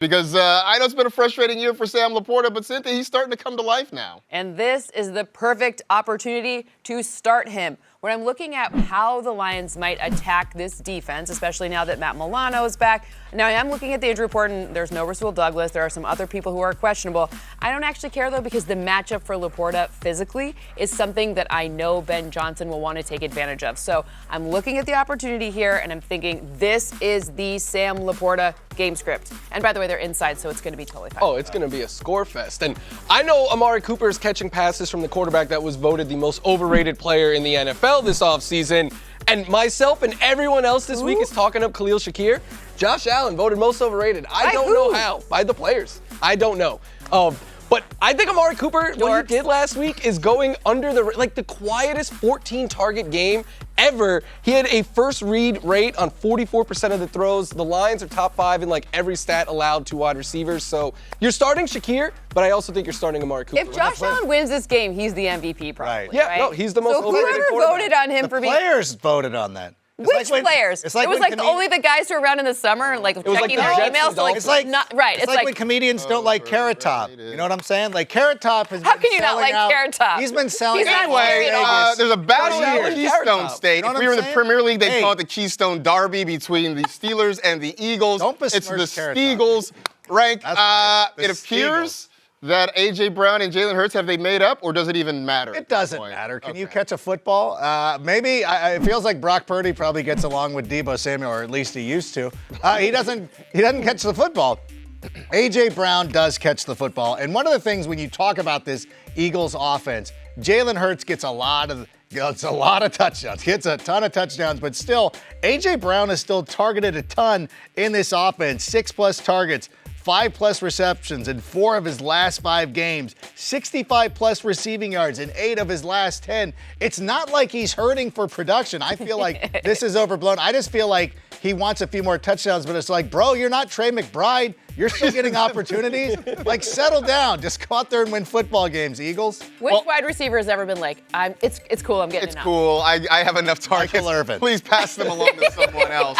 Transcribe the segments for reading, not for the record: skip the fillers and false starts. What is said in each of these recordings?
Because I know it's been a frustrating year for Sam Laporta, but Cynthia, he's starting to come to life now. And this is the perfect opportunity to start him. When I'm looking at how the Lions might attack this defense, especially now that Matt Milano is back, now I am looking at the injury report and there's no Rasul Douglas. There are some other people who are questionable. I don't actually care though because the matchup for Laporta physically is something that I know Ben Johnson will want to take advantage of. So I'm looking at the opportunity here and I'm thinking this is the Sam Laporta game script. And by the way, they're inside, so it's going to be totally fine. Oh, it's going to be a score fest. And I know Amari Cooper is catching passes from the quarterback that was voted the most overrated player in the NFL this offseason. And myself and everyone else this week is talking up Khalil Shakir. Josh Allen voted most overrated. I don't know how. By the players. I don't know. But I think Amari Cooper, what he did last week is going under the quietest 14-target game ever. He had a first read rate on 44% of the throws. The Lions are top 5 in every stat allowed to wide receivers. So you're starting Shakir, but I also think you're starting Amari Cooper. If Josh Allen wins this game, he's the MVP probably. Right. Yeah, no, he's the most overrated whoever voted on him for being... Players voted on that. Which players? It was only the guys who were around in the summer, checking their emails. It's like when comedians don't like Carrot Top. You know what I'm saying? Carrot Top has How been can you not like out. Carrot Top? He's been selling He's out. not scary at all. There's a battle here in Keystone State. You know If what we were in I'm the saying? Premier League, they'd Hey. call it the Keystone Derby between the Steelers and the Eagles. Don't It's besmirch the Carrot Top. Steagles rank. That's right. The It appears that A.J. Brown and Jalen Hurts, have they made up, or does it even matter? It doesn't matter. Can you catch a football? Maybe. It feels like Brock Purdy probably gets along with Deebo Samuel, or at least he used to. He doesn't catch the football. A.J. Brown does catch the football. And one of the things when you talk about this Eagles offense, Jalen Hurts gets a lot of touchdowns. Gets a ton of touchdowns, but still, A.J. Brown is still targeted a ton in this offense. 6+ targets. 5+ receptions in 4 of his last 5 games, 65+ receiving yards in 8 of his last 10. It's not like he's hurting for production. I feel like this is overblown. I just feel like he wants a few more touchdowns, but it's like, bro, you're not Trey McBride. You're still getting opportunities. Settle down. Just go out there and win football games, Eagles. Which wide receiver has ever been like, it's cool, I'm getting It's it now. cool. I have enough targets. Michael Irvin. Please pass them along to someone else.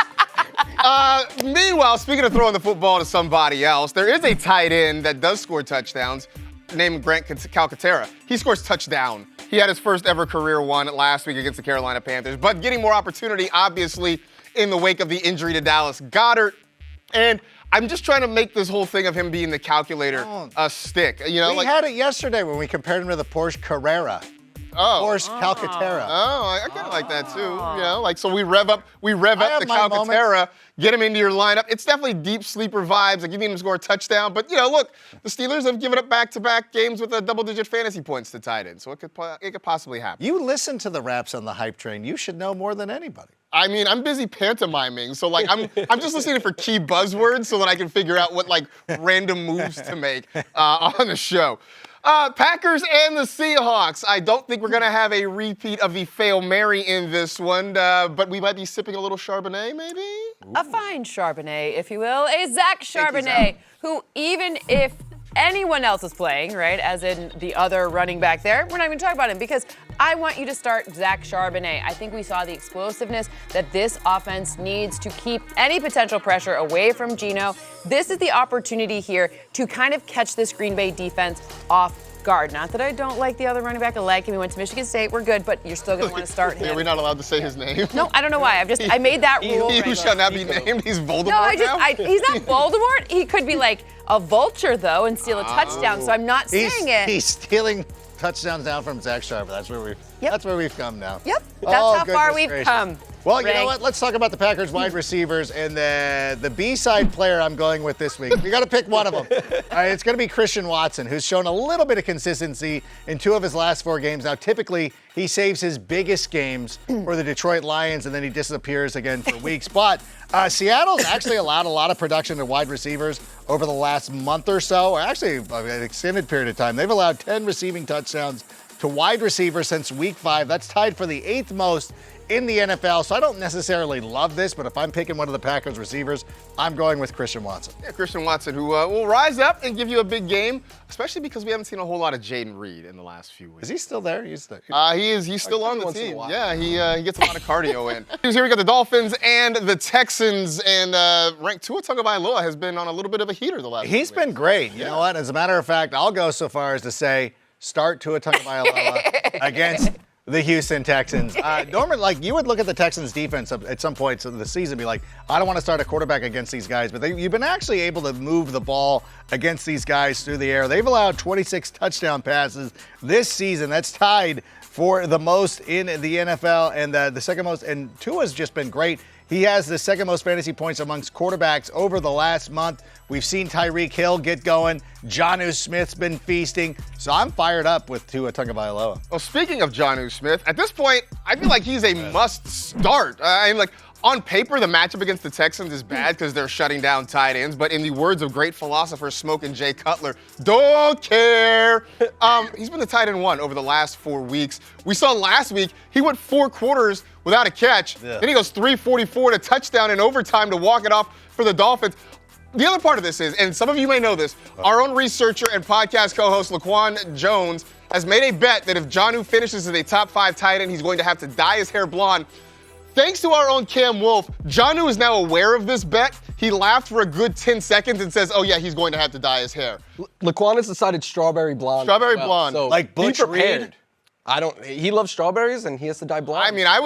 Meanwhile, speaking of throwing the football to somebody else, there is a tight end that does score touchdowns named Grant Calcaterra. He scores touchdown. He had his first ever career one last week against the Carolina Panthers, but getting more opportunity, obviously, in the wake of the injury to Dallas Goedert. And I'm just trying to make this whole thing of him being the calculator stick. We had it yesterday when we compared him to the Porsche Carrera. Porsche Calcaterra. Oh, I kind of like that too. So we rev up the my Calcaterra, get him into your lineup. It's definitely deep sleeper vibes. You need him to score a touchdown. But look, the Steelers have given up back-to-back games with double-digit fantasy points to tight end, so it could possibly happen. You listen to the raps on the hype train. You should know more than anybody. I mean, I'm busy pantomiming, so I'm just listening for key buzzwords so that I can figure out what random moves to make on the show. Packers and the Seahawks. I don't think we're going to have a repeat of the Fail Mary in this one, but we might be sipping a little Chardonnay, maybe? A fine Charbonnet, if you will. A Zach Charbonnet, who even if anyone else is playing, right, as in the other running back there, we're not even talking about him because I want you to start Zach Charbonnet. I think we saw the explosiveness that this offense needs to keep any potential pressure away from Geno. This is the opportunity here to kind of catch this Green Bay defense off guard. Not that I don't like the other running back. I like him. He went to Michigan State. We're good, but you're still going to want to start him. Are we not allowed to say his name? No, I don't know why. I made that rule. He who shall not be named. He's Voldemort No, now? He's not Voldemort. He could be like a vulture, though, and steal a touchdown, so I'm not saying it. He's stealing touchdowns down from Zach Sharp. That's where we've come now. Yep, that's how far we've come. Well, you know what? Let's talk about the Packers wide receivers and the B-side player I'm going with this week. We got to pick one of them. All right, it's going to be Christian Watson, who's shown a little bit of consistency in 2 of his last 4 games. Now, typically, he saves his biggest games for the Detroit Lions, and then he disappears again for weeks. But Seattle's actually allowed a lot of production to wide receivers over the last month or so, or actually an extended period of time. They've allowed 10 receiving touchdowns to wide receiver since week 5. That's tied for the 8th most in the NFL. So I don't necessarily love this, but if I'm picking one of the Packers receivers, I'm going with Christian Watson. Yeah, Christian Watson, who will rise up and give you a big game, especially because we haven't seen a whole lot of Jaden Reed in the last few weeks. Is he still there? He's still. He's still on the once in a team. while. Yeah, he gets a lot of cardio in. Here we got the Dolphins and the Texans, and ranked Tua Tagovailoa has been on a little bit of a heater the last few He's weeks. been great. You know what? As a matter of fact, I'll go so far as to say start Tua Tagovailoa against the Houston Texans. Norman, like you would look at the Texans defense at some points of the season and be like, I don't want to start a quarterback against these guys, but you've been actually able to move the ball against these guys through the air. They've allowed 26 touchdown passes this season. That's tied for the most in the NFL and the second most. And Tua's just been great. He has the second most fantasy points amongst quarterbacks over the last month. We've seen Tyreek Hill get going. Jonnu Smith's been feasting. So I'm fired up with Tua Tagovailoa. Well, speaking of Jonnu Smith, at this point, I feel like he's a must start. On paper, the matchup against the Texans is bad because they're shutting down tight ends. But in the words of great philosopher Smoke and Jay Cutler, don't care. He's been the tight end 1 over the last 4 weeks. We saw last week he went 4 quarters without a catch. Then he goes 344 to touchdown in overtime to walk it off for the Dolphins. The other part of this is, and some of you may know this, our own researcher and podcast co-host Laquan Jones has made a bet that if Jonnu finishes as a top 5 tight end, he's going to have to dye his hair blonde. Thanks to our own Cam Wolf, Jonnu is now aware of this bet. He laughed for a good 10 seconds and says, oh yeah, he's going to have to dye his hair. Laquan has decided strawberry blonde. Strawberry as well. blonde. So Like be Butch prepared. Reed? He loves strawberries and he has to dye blonde. I mean, I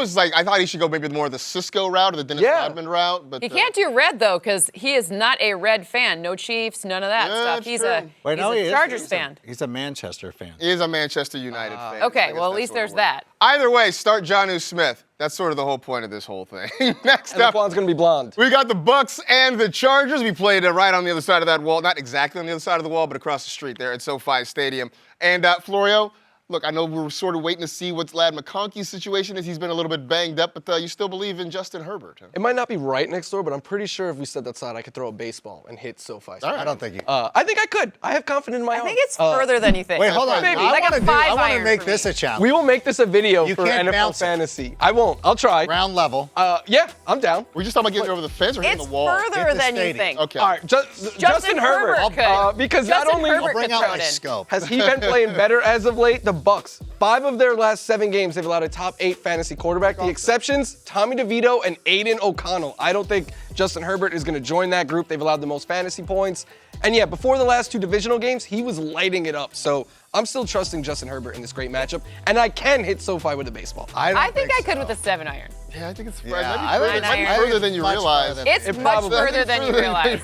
thought he should go maybe more of the Cisco route or the Dennis Rodman route. But He can't do red, though, because he is not a red fan. No Chiefs, none of that Yeah, stuff. that's He's true. a Chargers fan. He's a Manchester fan. He is a Manchester United fan. I Okay, guess well, at that's least sort of there's what- that. Either way, start Jonnu Smith. That's sort of the whole point of this whole thing. Next and up, Laquan's going to be blonde. we got the Bucks and the Chargers. We played right on the other side of that wall. Not exactly on the other side of the wall, but across the street there at SoFi Stadium. And Florio, look, I know we're sort of waiting to see what Ladd McConkey's situation is. He's been a little bit banged up, but you still believe in Justin Herbert. Huh? It might not be right next door, but I'm pretty sure if we set that side, I could throw a baseball and hit SoFi. I don't think you. I think I could. I have confidence in my I own. think it's further than you think. Wait, hold on. maybe. I Like a want to 5 iron make for this me. a challenge. We will make this a video You for can't NFL bounce it. fantasy. I won't. I'll try. Round level. Yeah, I'm down. We're just talking about getting over the fence or hitting It's the wall. further Hit the than you stadium. think. Okay. All right, Justin Herbert. could. Because Justin not only Herbert Bring could out throw my it in. scope. has he been playing better as of late, the Bucks. 5 of their last 7 games, they've allowed a top 8 fantasy quarterback. The exceptions, Tommy DeVito and Aiden O'Connell. I don't think Justin Herbert is going to join that group. They've allowed the most fantasy points. And yeah, before the last 2 divisional games, he was lighting it up. So I'm still trusting Justin Herbert in this great matchup. And I can hit SoFi with a baseball. I think I could with a 7 iron. Yeah, I think it's Yeah, it might be I further think than you much realize. farther. It's It much probably- further than you realize.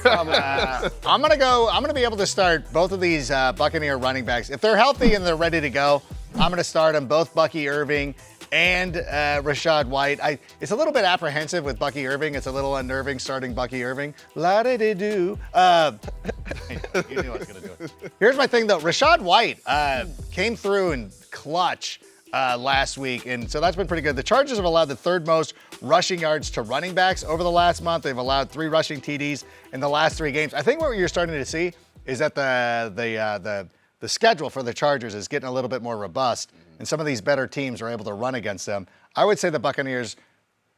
I'm gonna be able to start both of these Buccaneer running backs. If they're healthy and they're ready to go, I'm gonna start them, both Bucky Irving and Rashad White. It's a little bit apprehensive with Bucky Irving. It's a little unnerving starting Bucky Irving. La-di-di-do. You knew I was gonna do it. Here's my thing though. Rashad White came through in clutch last week, and so that's been pretty good. The Chargers have allowed the 3rd most rushing yards to running backs over the last month. They've allowed 3 rushing TDs in the last 3 games. I think what you're starting to see is that the schedule for the Chargers is getting a little bit more robust, and some of these better teams are able to run against them. I would say the Buccaneers,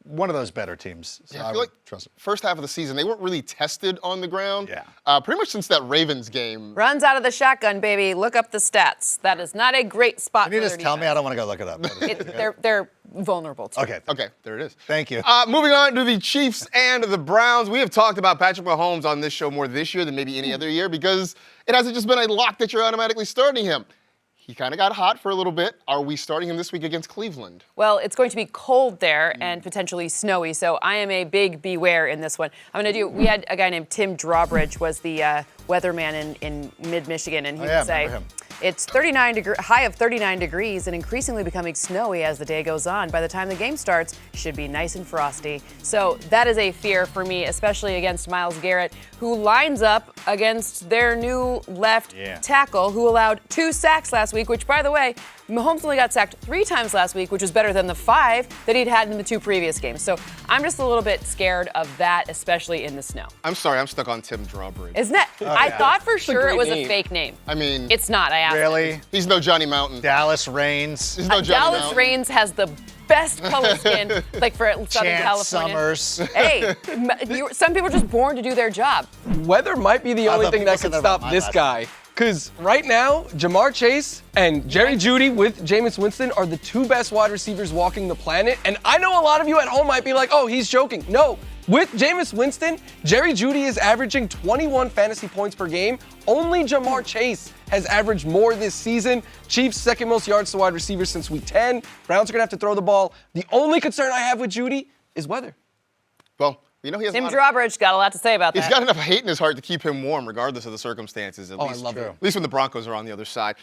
one of those better teams. So Yeah, I I feel would like trust them. first half of the season, they weren't really tested on the ground. Yeah. Pretty much since that Ravens game. Runs out of the shotgun, baby. Look up the stats. That is not a great spot Can you for just their tell me? defense. I don't want to go look it up. They're vulnerable to it. Okay. Okay, there it is. Thank you. Moving on to the Chiefs and the Browns. We have talked about Patrick Mahomes on this show more this year than maybe any other year because it hasn't just been a lock that you're automatically starting him. He kind of got hot for a little bit. Are we starting him this week against Cleveland? Well, it's going to be cold there and potentially snowy, so I am a big beware in this one. We had a guy named Tim Drawbridge was the weatherman in mid-Michigan, and he would say, remember him. it's high of 39 degrees and increasingly becoming snowy as the day goes on. By the time the game starts, it should be nice and frosty. So that is a fear for me, especially against Myles Garrett, who lines up against their new left tackle, who allowed 2 sacks last week, which, by the way, Mahomes only got sacked 3 times last week, which was better than the 5 that he'd had in the 2 previous games. So I'm just a little bit scared of that, especially in the snow. I'm sorry, I'm stuck on Tim Drawbridge. Isn't that? I thought for sure great it was name. a fake name. I mean, It's not. I asked fantastic. Really? He's no Johnny Mountain. Dallas Reigns. He's no Johnny Dallas Mountain. Reigns has the best color skin, like for Southern Chance California. Summers. Hey, some people are just born to do their job. Weather might be the only thought thing that people could said that about stop my this last guy. Because right now, Jamar Chase and Jerry Jeudy with Jameis Winston are the two best wide receivers walking the planet. And I know a lot of you at home might be like, oh, he's joking. No. With Jameis Winston, Jerry Jeudy is averaging 21 fantasy points per game. Only Jamar Chase has averaged more this season. Chiefs' second most yards to wide receivers since week 10. Browns are going to have to throw the ball. The only concern I have with Jeudy is weather. Well, you know he has Tim a lot Drawbridge got a lot to say about He's that. got enough hate in his heart to keep him warm, regardless of the circumstances. At Oh, I least, love it. At least when the Broncos are on the other side.